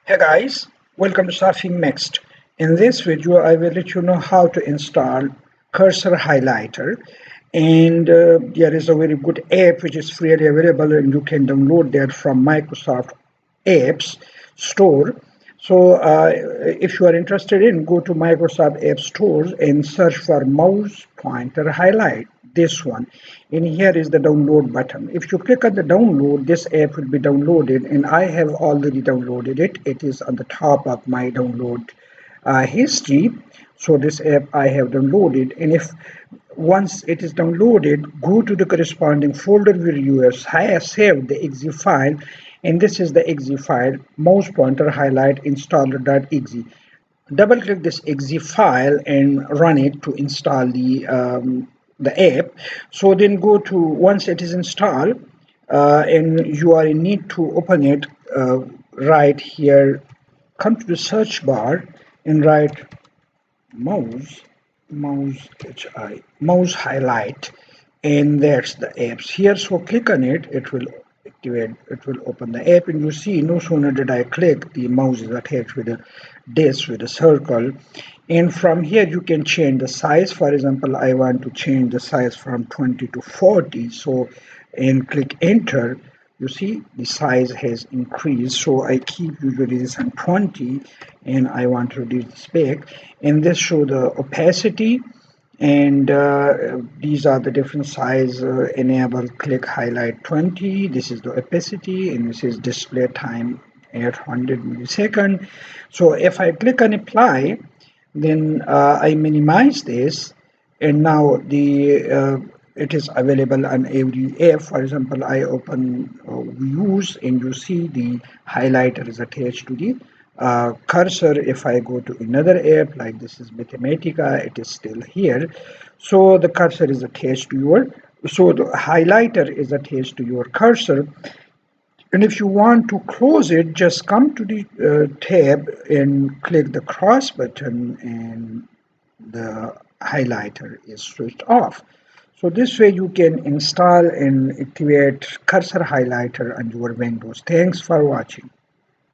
Hey guys, welcome to Surfing Next. In this video, I will let you know how to install Cursor Highlighter, and there is a very good app which is freely available, and you can download that from Microsoft Apps Store. So, if you are interested in, go to Microsoft App Stores and search for mouse pointer highlight. This one, and here is the download button. If you click on the download, this app will be downloaded, and I have already downloaded it. It is on the top of my download history. So this app I have downloaded, and if once it is downloaded, go to the corresponding folder where you have saved the exe file, and this is the exe file, mouse pointer highlight installer.exe. Double click this exe file and run it to install the app. So then go to, once it is installed, and you are in need to open it, right here, come to the search bar and write mouse mouse highlight, and that's the apps here. So click on it, it will activate, it will open the app, and you see no sooner did I click, the mouse is attached with a disc with a circle, and from here you can change the size. For example, I want to change the size from 20 to 40, so and click enter. You see the size has increased, so I keep usually this on 20, and I want to reduce the spec, and this show the opacity, and these are the different size. Enable click highlight 20, this is the opacity, and this is display time 800 millisecond. So if I click on apply, then I minimize this, and now the it is available on every app. For example, I open views, and you see the highlighter is attached to the cursor. If I go to another app, like this is Mathematica, it is still here. So the cursor is attached to your, so the highlighter is attached to your cursor. And if you want to close it, just come to the tab and click the cross button, and the highlighter is switched off. So this way you can install and activate Cursor Highlighter on your Windows. Thanks for watching.